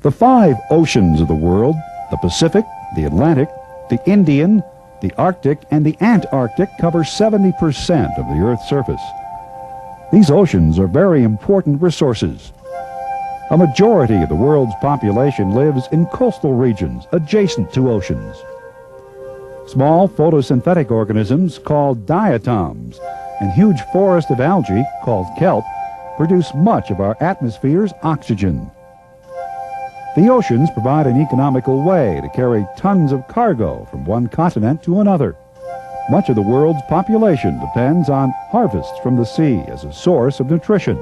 The 5 oceans of the world, the Pacific, the Atlantic, the Indian, the Arctic, and the Antarctic, cover 70% of the Earth's surface. These oceans are very important resources. A majority of the world's population lives in coastal regions adjacent to oceans. Small photosynthetic organisms called diatoms and huge forests of algae called kelp produce much of our atmosphere's oxygen. The oceans provide an economical way to carry tons of cargo from one continent to another. Much of the world's population depends on harvests from the sea as a source of nutrition.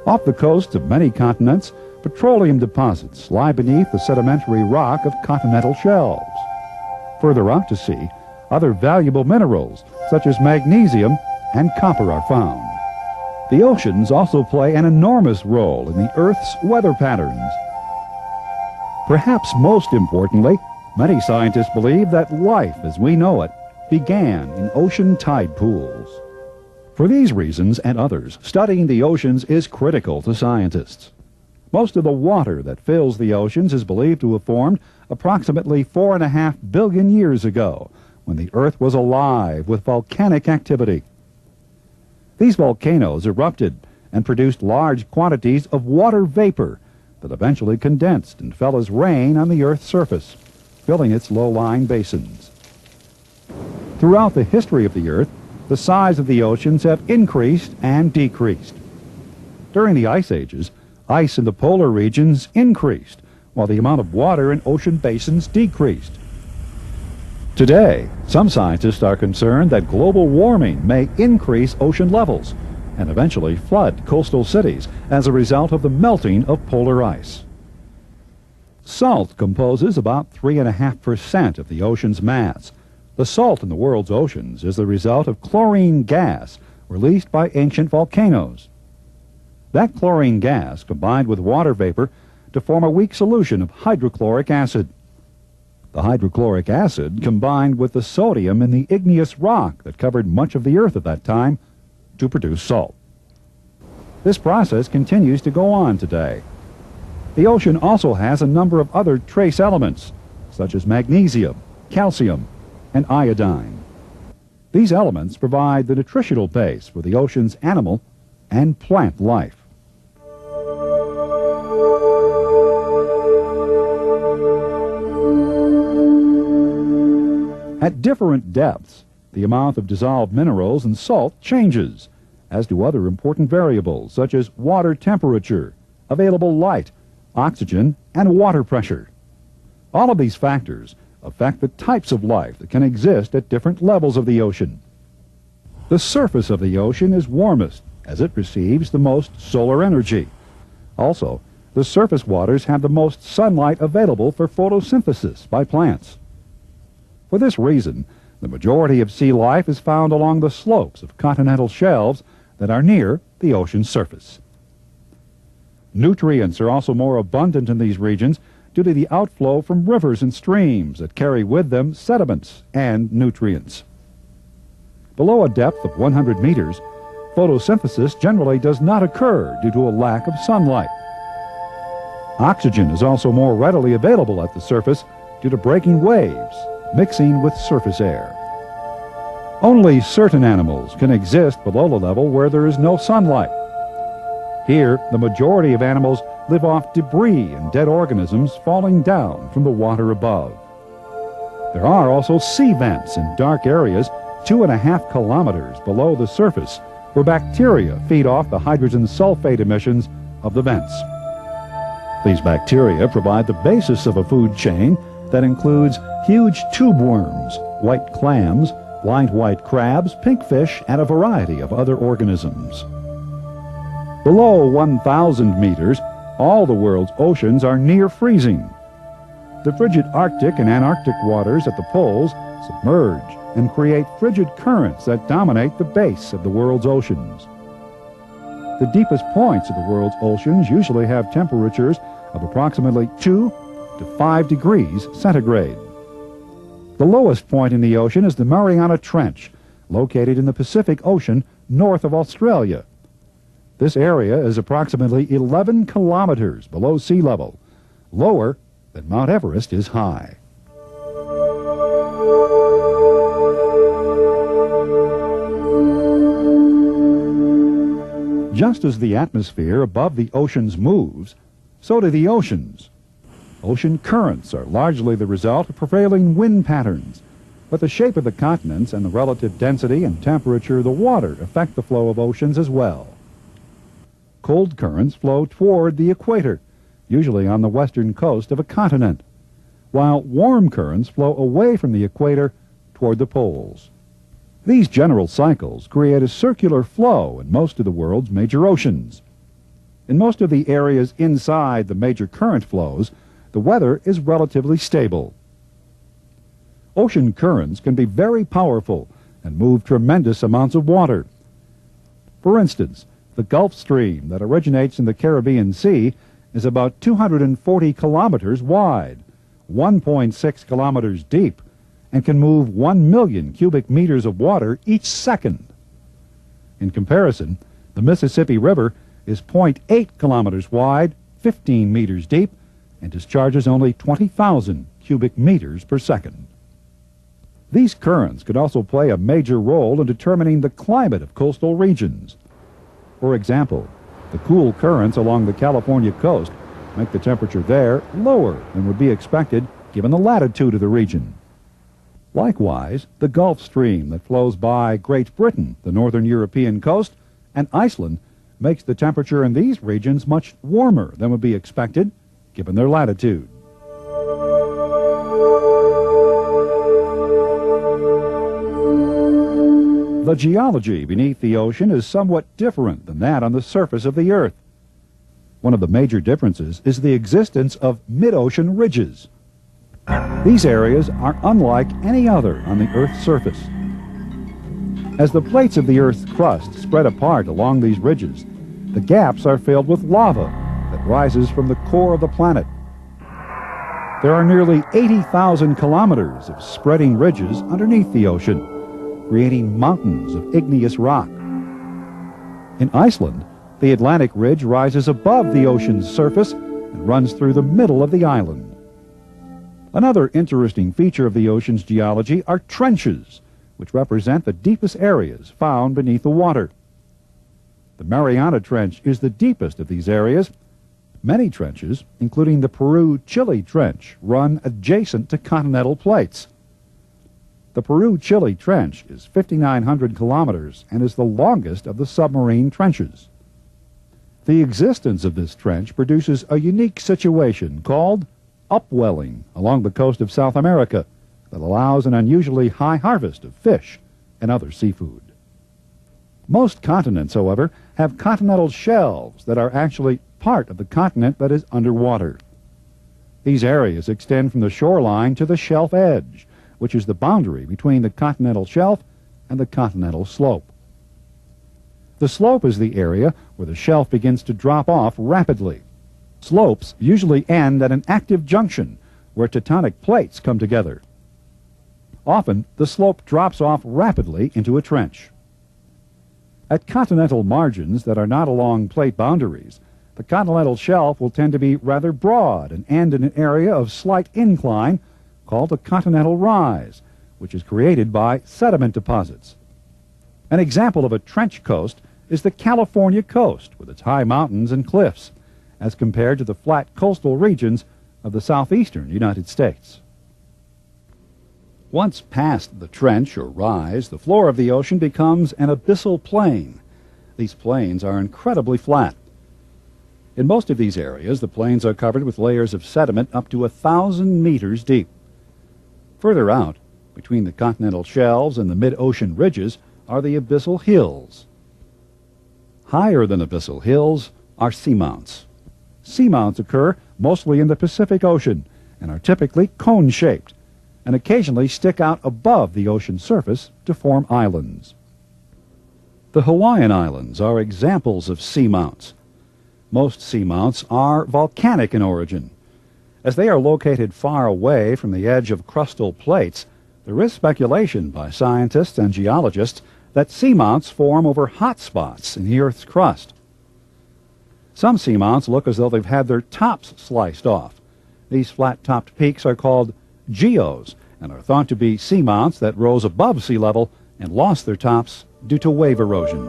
Off the coasts of many continents, petroleum deposits lie beneath the sedimentary rock of continental shelves. Further out to sea, other valuable minerals, such as magnesium and copper, are found. The oceans also play an enormous role in the Earth's weather patterns. Perhaps most importantly, many scientists believe that life as we know it began in ocean tide pools. For these reasons and others, studying the oceans is critical to scientists. Most of the water that fills the oceans is believed to have formed approximately 4.5 billion years ago, when the Earth was alive with volcanic activity. These volcanoes erupted and produced large quantities of water vapor that eventually condensed and fell as rain on the Earth's surface, filling its low-lying basins. Throughout the history of the Earth, the size of the oceans have increased and decreased. During the ice ages, ice in the polar regions increased, while the amount of water in ocean basins decreased. Today, some scientists are concerned that global warming may increase ocean levels and eventually flood coastal cities as a result of the melting of polar ice. Salt composes about 3.5% of the ocean's mass. The salt in the world's oceans is the result of chlorine gas released by ancient volcanoes. That chlorine gas combined with water vapor to form a weak solution of hydrochloric acid. The hydrochloric acid combined with the sodium in the igneous rock that covered much of the Earth at that time to produce salt. This process continues to go on today. The ocean also has a number of other trace elements, such as magnesium, calcium, and iodine. These elements provide the nutritional base for the ocean's animal and plant life. At different depths, the amount of dissolved minerals and salt changes, as do other important variables such as water temperature, available light, oxygen, and water pressure. All of these factors affect the types of life that can exist at different levels of the ocean. The surface of the ocean is warmest as it receives the most solar energy. Also, the surface waters have the most sunlight available for photosynthesis by plants. For this reason, the majority of sea life is found along the slopes of continental shelves that are near the ocean's surface. Nutrients are also more abundant in these regions due to the outflow from rivers and streams that carry with them sediments and nutrients. Below a depth of 100 meters, photosynthesis generally does not occur due to a lack of sunlight. Oxygen is also more readily available at the surface due to breaking waves, mixing with surface air. Only certain animals can exist below the level where there is no sunlight. Here, the majority of animals live off debris and dead organisms falling down from the water above. There are also sea vents in dark areas 2.5 kilometers below the surface where bacteria feed off the hydrogen sulfate emissions of the vents. These bacteria provide the basis of a food chain that includes huge tube worms, white clams, blind white crabs, pink fish, and a variety of other organisms. Below 1,000 meters, all the world's oceans are near freezing. The frigid Arctic and Antarctic waters at the poles submerge and create frigid currents that dominate the base of the world's oceans. The deepest points of the world's oceans usually have temperatures of approximately 2 to 5 degrees centigrade. The lowest point in the ocean is the Mariana Trench, located in the Pacific Ocean north of Australia. This area is approximately 11 kilometers below sea level, lower than Mount Everest is high. Just as the atmosphere above the oceans moves, so do the oceans. Ocean currents are largely the result of prevailing wind patterns, but the shape of the continents and the relative density and temperature of the water affect the flow of oceans as well. Cold currents flow toward the equator, usually on the western coast of a continent, while warm currents flow away from the equator toward the poles. These general cycles create a circular flow in most of the world's major oceans. In most of the areas inside the major current flows, the weather is relatively stable. Ocean currents can be very powerful and move tremendous amounts of water. For instance, the Gulf Stream that originates in the Caribbean Sea is about 240 kilometers wide, 1.6 kilometers deep, and can move 1 million cubic meters of water each second. In comparison, the Mississippi River is 0.8 kilometers wide, 15 meters deep, and discharges only 20,000 cubic meters per second. These currents could also play a major role in determining the climate of coastal regions. For example, the cool currents along the California coast make the temperature there lower than would be expected given the latitude of the region. Likewise, the Gulf Stream that flows by Great Britain, the northern European coast, and Iceland makes the temperature in these regions much warmer than would be expected given their latitude. The geology beneath the ocean is somewhat different than that on the surface of the Earth. One of the major differences is the existence of mid-ocean ridges. These areas are unlike any other on the Earth's surface. As the plates of the Earth's crust spread apart along these ridges, the gaps are filled with lava that rises from the core of the planet. There are nearly 80,000 kilometers of spreading ridges underneath the ocean, creating mountains of igneous rock. In Iceland, the Atlantic Ridge rises above the ocean's surface and runs through the middle of the island. Another interesting feature of the ocean's geology are trenches, which represent the deepest areas found beneath the water. The Mariana Trench is the deepest of these areas. Many trenches, including the Peru-Chile Trench, run adjacent to continental plates. The Peru-Chile Trench is 5,900 kilometers and is the longest of the submarine trenches. The existence of this trench produces a unique situation called upwelling along the coast of South America that allows an unusually high harvest of fish and other seafood. Most continents, however, have continental shelves that are actually part of the continent that is underwater. These areas extend from the shoreline to the shelf edge, which is the boundary between the continental shelf and the continental slope. The slope is the area where the shelf begins to drop off rapidly. Slopes usually end at an active junction where tectonic plates come together. Often, the slope drops off rapidly into a trench. At continental margins that are not along plate boundaries, the continental shelf will tend to be rather broad and end in an area of slight incline called a continental rise, which is created by sediment deposits. An example of a trench coast is the California coast with its high mountains and cliffs, as compared to the flat coastal regions of the southeastern United States. Once past the trench or rise, the floor of the ocean becomes an abyssal plain. These plains are incredibly flat. In most of these areas, the plains are covered with layers of sediment up to 1,000 meters deep. Further out, between the continental shelves and the mid-ocean ridges, are the abyssal hills. Higher than abyssal hills are seamounts. Seamounts occur mostly in the Pacific Ocean and are typically cone-shaped and occasionally stick out above the ocean surface to form islands. The Hawaiian Islands are examples of seamounts. Most seamounts are volcanic in origin. As they are located far away from the edge of crustal plates, there is speculation by scientists and geologists that seamounts form over hot spots in the Earth's crust. Some seamounts look as though they've had their tops sliced off. These flat-topped peaks are called geos and are thought to be seamounts that rose above sea level and lost their tops due to wave erosion.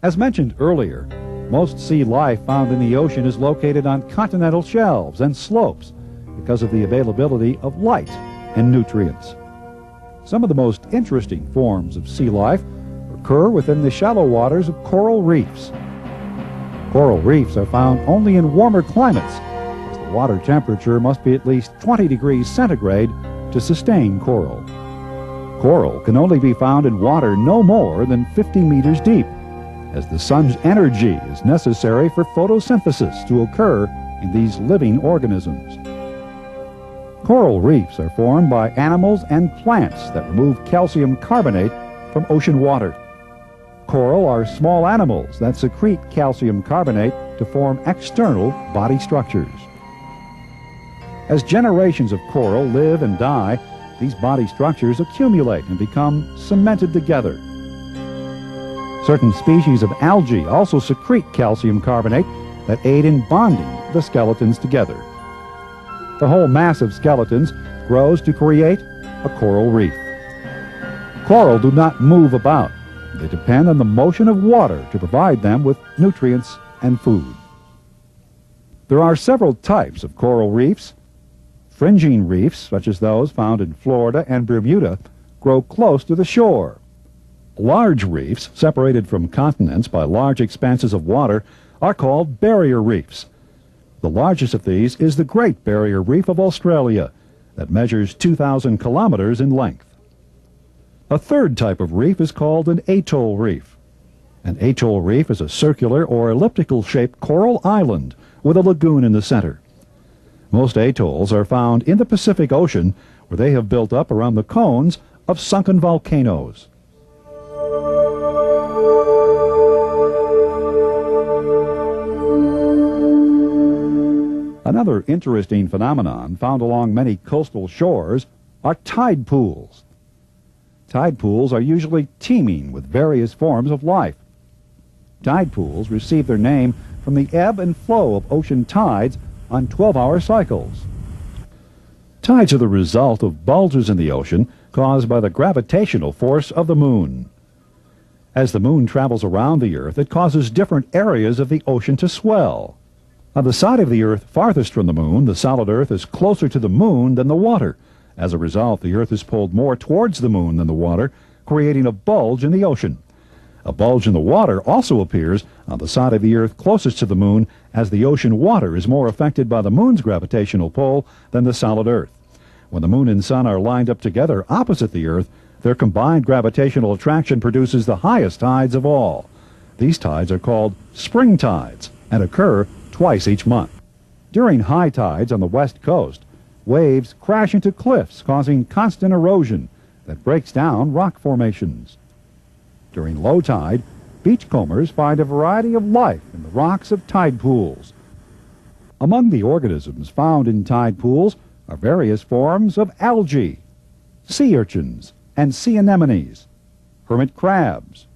As mentioned earlier, most sea life found in the ocean is located on continental shelves and slopes because of the availability of light and nutrients. Some of the most interesting forms of sea life occur within the shallow waters of coral reefs. Coral reefs are found only in warmer climates, as the water temperature must be at least 20 degrees centigrade to sustain coral. Coral can only be found in water no more than 50 meters deep, as the sun's energy is necessary for photosynthesis to occur in these living organisms. Coral reefs are formed by animals and plants that remove calcium carbonate from ocean water. Coral are small animals that secrete calcium carbonate to form external body structures. As generations of coral live and die, these body structures accumulate and become cemented together. Certain species of algae also secrete calcium carbonate that aid in bonding the skeletons together. The whole mass of skeletons grows to create a coral reef. Coral do not move about. They depend on the motion of water to provide them with nutrients and food. There are several types of coral reefs. Fringing reefs, such as those found in Florida and Bermuda, grow close to the shore. Large reefs, separated from continents by large expanses of water, are called barrier reefs. The largest of these is the Great Barrier Reef of Australia, that measures 2,000 kilometers in length. A third type of reef is called an atoll reef. An atoll reef is a circular or elliptical-shaped coral island with a lagoon in the center. Most atolls are found in the Pacific Ocean, where they have built up around the cones of sunken volcanoes. Another interesting phenomenon found along many coastal shores are tide pools. Tide pools are usually teeming with various forms of life. Tide pools receive their name from the ebb and flow of ocean tides on 12-hour cycles. Tides are the result of bulges in the ocean caused by the gravitational force of the moon. As the moon travels around the Earth, it causes different areas of the ocean to swell. On the side of the Earth farthest from the moon, the solid Earth is closer to the moon than the water. As a result, the Earth is pulled more towards the moon than the water, creating a bulge in the ocean. A bulge in the water also appears on the side of the Earth closest to the moon, as the ocean water is more affected by the moon's gravitational pull than the solid Earth. When the moon and sun are lined up together opposite the Earth, their combined gravitational attraction produces the highest tides of all. These tides are called spring tides and occur twice each month. During high tides on the west coast, waves crash into cliffs, causing constant erosion that breaks down rock formations. During low tide, beachcombers find a variety of life in the rocks of tide pools. Among the organisms found in tide pools are various forms of algae, sea urchins, and sea anemones, hermit crabs,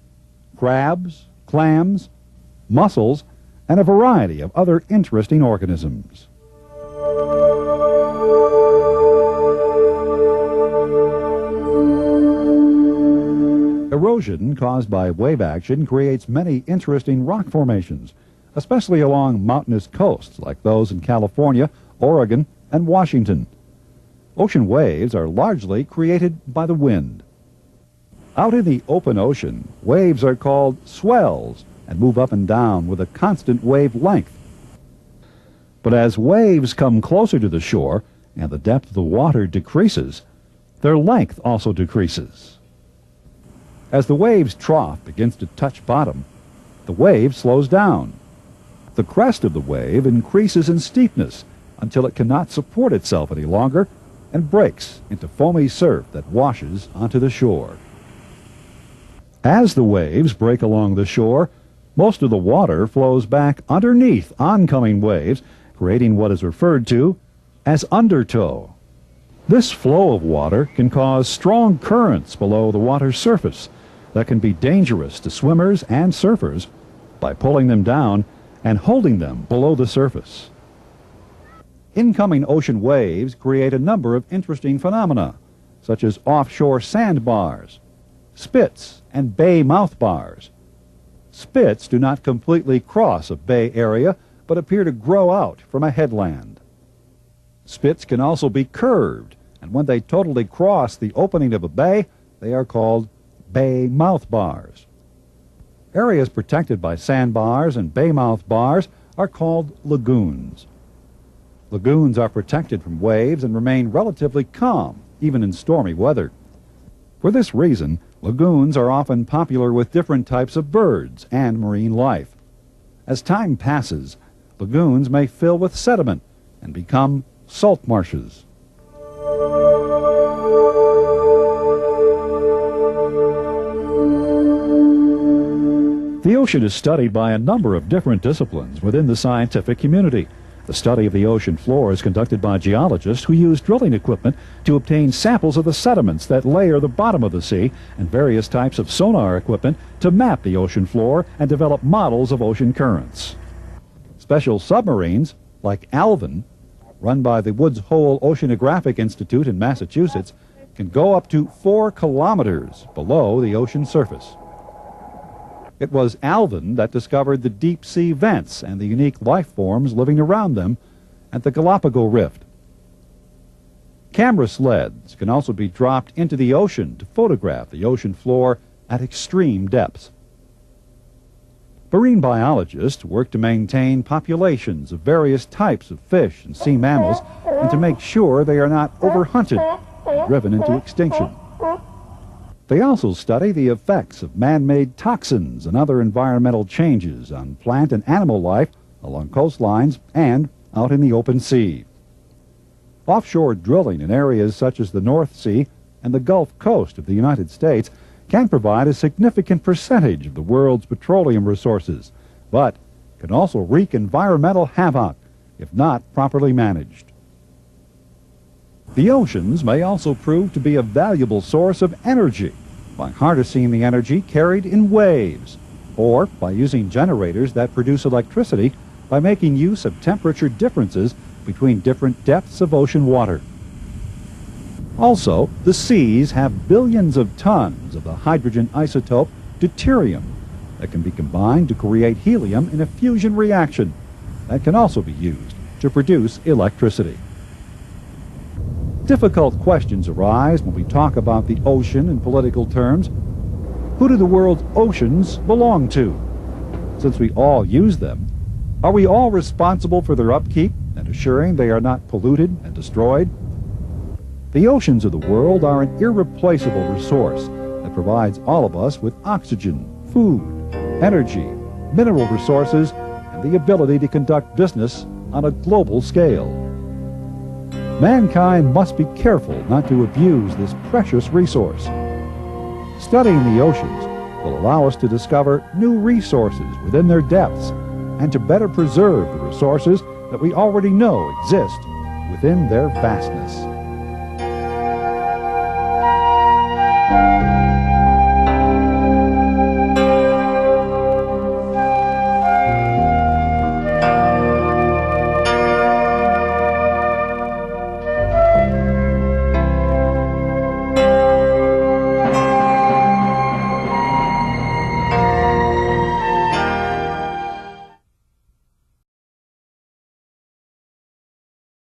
clams, mussels, and a variety of other interesting organisms. Erosion caused by wave action creates many interesting rock formations, especially along mountainous coasts like those in California, Oregon, and Washington. Ocean waves are largely created by the wind. Out in the open ocean, waves are called swells and move up and down with a constant wave length. But as waves come closer to the shore and the depth of the water decreases, their length also decreases. As the wave's trough begins to touch bottom, the wave slows down. The crest of the wave increases in steepness until it cannot support itself any longer and breaks into foamy surf that washes onto the shore. As the waves break along the shore, most of the water flows back underneath oncoming waves, creating what is referred to as undertow. This flow of water can cause strong currents below the water's surface, that can be dangerous to swimmers and surfers by pulling them down and holding them below the surface. Incoming ocean waves create a number of interesting phenomena, such as offshore sandbars, spits, and bay mouth bars. Spits do not completely cross a bay area, but appear to grow out from a headland. Spits can also be curved, and when they totally cross the opening of a bay, they are called bay mouth bars. Areas protected by sandbars and bay mouth bars are called lagoons. Lagoons are protected from waves and remain relatively calm, even in stormy weather. For this reason, lagoons are often popular with different types of birds and marine life. As time passes, lagoons may fill with sediment and become salt marshes. The ocean is studied by a number of different disciplines within the scientific community. The study of the ocean floor is conducted by geologists who use drilling equipment to obtain samples of the sediments that layer the bottom of the sea, and various types of sonar equipment to map the ocean floor and develop models of ocean currents. Special submarines, like Alvin, run by the Woods Hole Oceanographic Institute in Massachusetts, can go up to 4 kilometers below the ocean surface. It was Alvin that discovered the deep sea vents and the unique life forms living around them at the Galapagos Rift. Camera sleds can also be dropped into the ocean to photograph the ocean floor at extreme depths. Marine biologists work to maintain populations of various types of fish and sea mammals and to make sure they are not overhunted and driven into extinction. They also study the effects of man-made toxins and other environmental changes on plant and animal life along coastlines and out in the open sea. Offshore drilling in areas such as the North Sea and the Gulf Coast of the United States can provide a significant percentage of the world's petroleum resources, but can also wreak environmental havoc if not properly managed. The oceans may also prove to be a valuable source of energy by harnessing the energy carried in waves, or by using generators that produce electricity by making use of temperature differences between different depths of ocean water. Also, the seas have billions of tons of the hydrogen isotope deuterium that can be combined to create helium in a fusion reaction that can also be used to produce electricity. Difficult questions arise when we talk about the ocean in political terms. Who do the world's oceans belong to? Since we all use them, are we all responsible for their upkeep and assuring they are not polluted and destroyed? The oceans of the world are an irreplaceable resource that provides all of us with oxygen, food, energy, mineral resources, and the ability to conduct business on a global scale. Mankind must be careful not to abuse this precious resource. Studying the oceans will allow us to discover new resources within their depths and to better preserve the resources that we already know exist within their vastness.